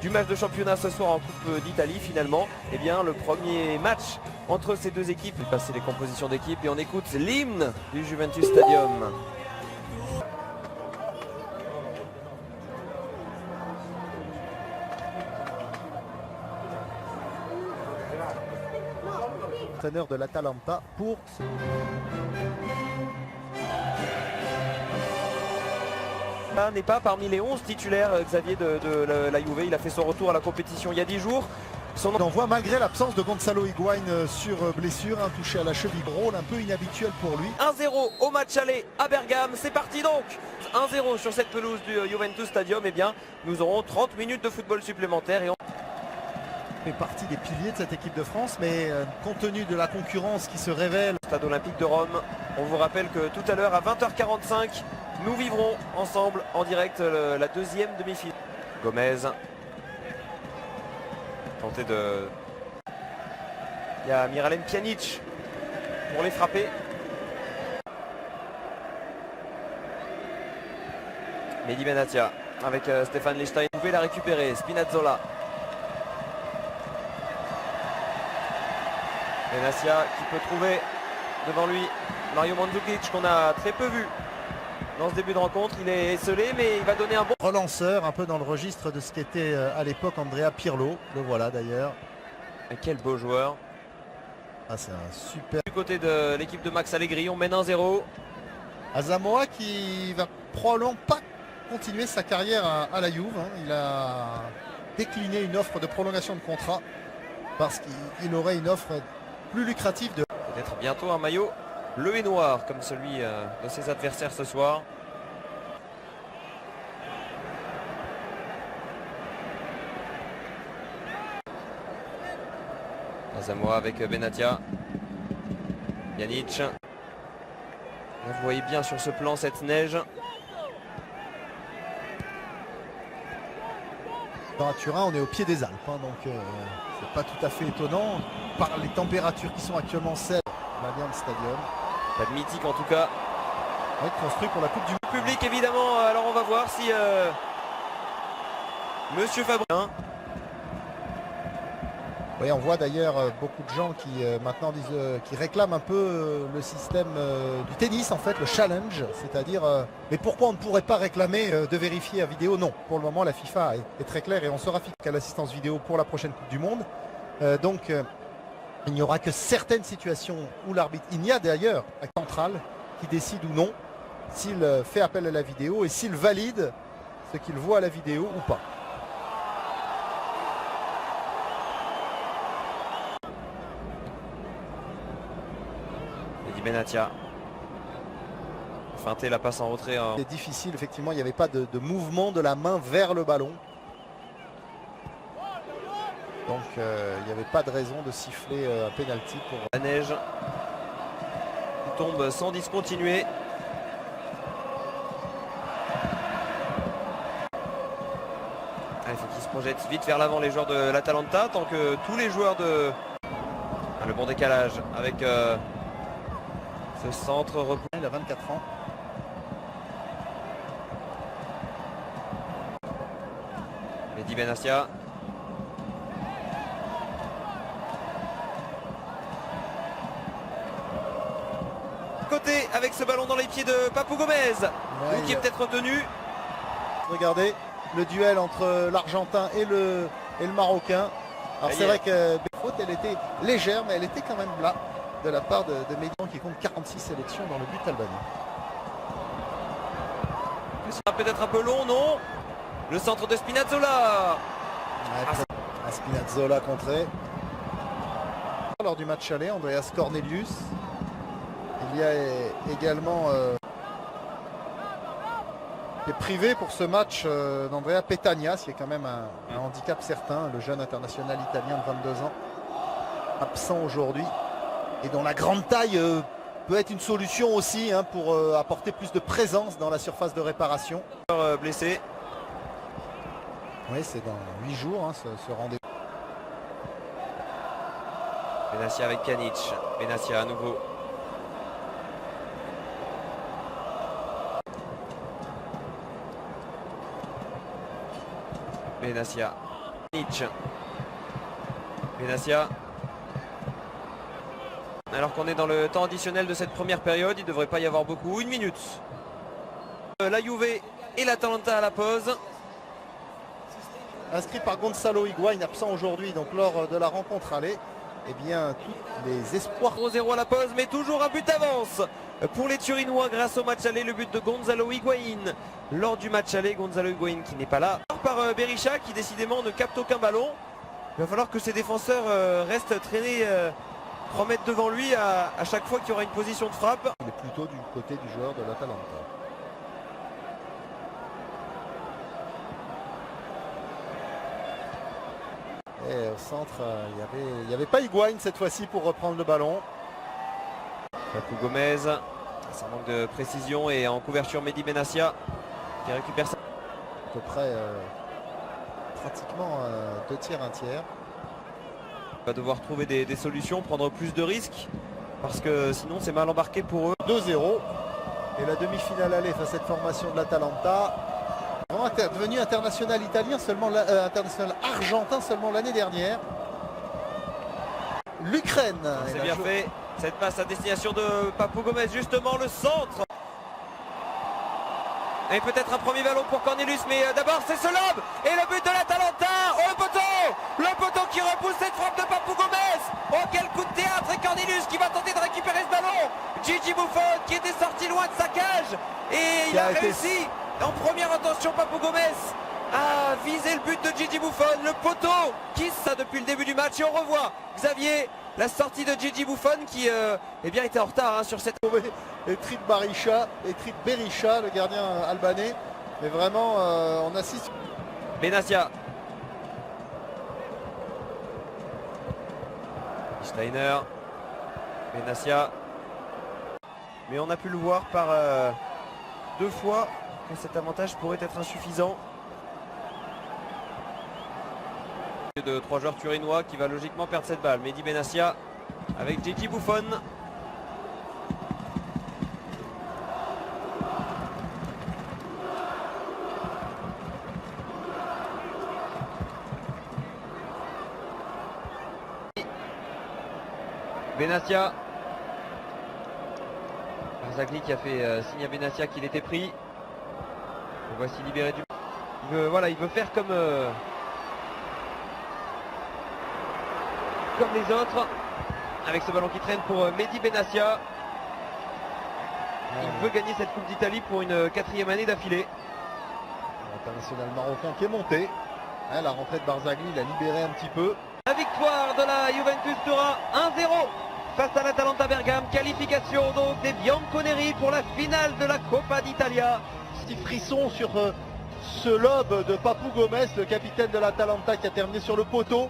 du match de championnat ce soir en Coupe d'Italie finalement. Eh bien le premier match entre ces deux équipes. Il passer les compositions d'équipe et on écoute l'hymne du Juventus Stadium. Entraîneur de l'Atalanta pour n'est pas parmi les 11 titulaires Xavier de la Juve. Il a fait son retour à la compétition il y a 10 jours. Son envoi malgré l'absence de Gonzalo Higuaín sur blessure, touché à la cheville, rôle un peu inhabituel pour lui. 1-0 au match aller à Bergame, c'est parti donc 1-0 sur cette pelouse du Juventus Stadium. Eh bien nous aurons 30 minutes de football supplémentaire et on fait partie des piliers de cette équipe de France, mais compte tenu de la concurrence qui se révèle. Stade olympique de Rome, on vous rappelle que tout à l'heure à 20h45 nous vivrons ensemble en direct la deuxième demi-finale. Gomez tenter de... Il y a Miralem Pjanic pour les frapper. Mehdi Benatia avec Stéphane Lichtstein. Vous pouvez la récupérer. Spinazzola. Benatia qui peut trouver devant lui Mario Mandzukic qu'on a très peu vu dans ce début de rencontre. Il est esselé mais il va donner un bon relanceur, un peu dans le registre de ce qu'était à l'époque Andrea Pirlo. Le voilà d'ailleurs. Et quel beau joueur. Ah, c'est un super. Du côté de l'équipe de Max Allegri, on mène 1-0. Asamoah qui va probablement pas continuer sa carrière à la Juve. Il a décliné une offre de prolongation de contrat parce qu'il aurait une offre plus lucrative de... Peut-être bientôt un maillot bleu et noir comme celui de ses adversaires ce soir. Asamoah avec Benatia. Pjanic. Vous voyez bien sur ce plan cette neige. Dans Turin, on est au pied des Alpes, donc c'est pas tout à fait étonnant par les températures qui sont actuellement celles de l'Allianz Stadium. Pas de mythique en tout cas. Ouais, construit pour la Coupe du public évidemment. Alors on va voir si Monsieur Fabien. Oui, on voit d'ailleurs beaucoup de gens qui maintenant disent, qui réclament un peu le système du tennis en fait, le challenge, c'est-à-dire mais pourquoi on ne pourrait pas réclamer de vérifier à vidéo? Non, pour le moment la FIFA est très claire et on sera fixé à l'assistance vidéo pour la prochaine Coupe du Monde. Donc il n'y aura que certaines situations où l'arbitre, il y a d'ailleurs un central qui décide ou non s'il fait appel à la vidéo et s'il valide ce qu'il voit à la vidéo ou pas. Mehdi Benatia. Feinter la passe en retrait. C'est difficile, effectivement, il n'y avait pas de mouvement de la main vers le ballon. Donc il n'y avait pas de raison de siffler un penalty pour... La neige qui tombe sans discontinuer. Il faut qu'ils se projettent vite vers l'avant les joueurs de l'Atalanta, tant que tous les joueurs de... Le bon décalage avec ce centre repos. Il a 24 ans. Mehdi Benatia. Côté avec ce ballon dans les pieds de Papou Gomez, Ouais, qui est peut-être retenu. Regardez le duel entre l'Argentin et le Marocain. Alors c'est vrai que la faute elle était légère mais elle était quand même là de la part de Mehdi qui compte 46 sélections dans le but albanais. Ce sera peut-être un peu long, non? Le centre de Spinazzola. Spinazzola contré. Lors du match aller, Andreas Cornelius. Il y a également est privé pour ce match d'Andrea Petagna, ce qui est quand même un handicap certain, le jeune international italien de 22 ans, absent aujourd'hui, et dont la grande taille peut être une solution aussi pour apporter plus de présence dans la surface de réparation. Blessé. Oui, c'est dans 8 jours ce rendez-vous. Benatia avec Pjanic. Benatia à nouveau. Benatia. Nietzsche. Benassia. Alors qu'on est dans le temps additionnel de cette première période, il ne devrait pas y avoir beaucoup. 1 minute. La Juve et l'Atalanta à la pause. Inscrit par Gonzalo Higuaín, absent aujourd'hui donc lors de la rencontre aller. Eh bien, tous les espoirs. 0-0 à la pause, mais toujours un but d'avance pour les Turinois grâce au match aller. Le but de Gonzalo Higuaín lors du match aller. Gonzalo Higuaín qui n'est pas là. Par Berisha qui décidément ne capte aucun ballon. Il va falloir que ses défenseurs restent traînés 3 mètres devant lui à chaque fois qu'il y aura une position de frappe. Il est plutôt du côté du joueur de l'Atalanta. Et au centre, il n'y avait pas Higuaín cette fois-ci pour reprendre le ballon. Papu Gomez, ça manque de précision et en couverture Mehdi Benassia qui récupère ça. À peu près pratiquement 2 tiers, 1 tiers. Va devoir trouver des solutions, prendre plus de risques parce que sinon c'est mal embarqué pour eux. 2-0 et la demi-finale aller face à cette formation de l'Atalanta. Vraiment devenu international italien seulement, international argentin seulement l'année dernière. L'Ukraine. C'est bien fait, cette passe à destination de Papu Gomez, justement le centre. Et peut-être un premier ballon pour Cornelius, mais d'abord c'est ce lob et le but de l'Atalanta. Oh le poteau qui repousse cette frappe de Papu Gomez. Oh quel coup de théâtre, et Cornelius qui va tenter de récupérer ce ballon. Gigi Buffon qui était sorti loin de sa cage et il a réussi en première intention. Papu Gomez a visé le but de Gigi Buffon, le poteau qui ça depuis le début du match. Et on revoit Xavier, la sortie de Gigi Buffon qui eh bien, était en retard sur cette... Et Trit Berisha, le gardien albanais. Mais vraiment, on assiste. Benassia. Steiner. Benassia. Mais on a pu le voir par 2 fois que cet avantage pourrait être insuffisant. De 3 joueurs turinois qui va logiquement perdre cette balle. Mehdi Benassia avec Gigi Buffon. Benassia. Barzagli qui a fait signe à Benassia qu'il était pris. Le voici libéré du... Il veut faire comme les autres. Avec ce ballon qui traîne pour Mehdi Benassia. Il veut gagner cette Coupe d'Italie pour une 4e année d'affilée. L'international marocain qui est monté. La rentrée de Barzagli l'a libéré un petit peu. La victoire de la Juventus Turin 1-0 face à l'Atalanta Bergame. Qualification donc des Bianconeri pour la finale de la Coppa d'Italia. Petit frisson sur ce lob de Papu Gomez, le capitaine de l'Atalanta qui a terminé sur le poteau.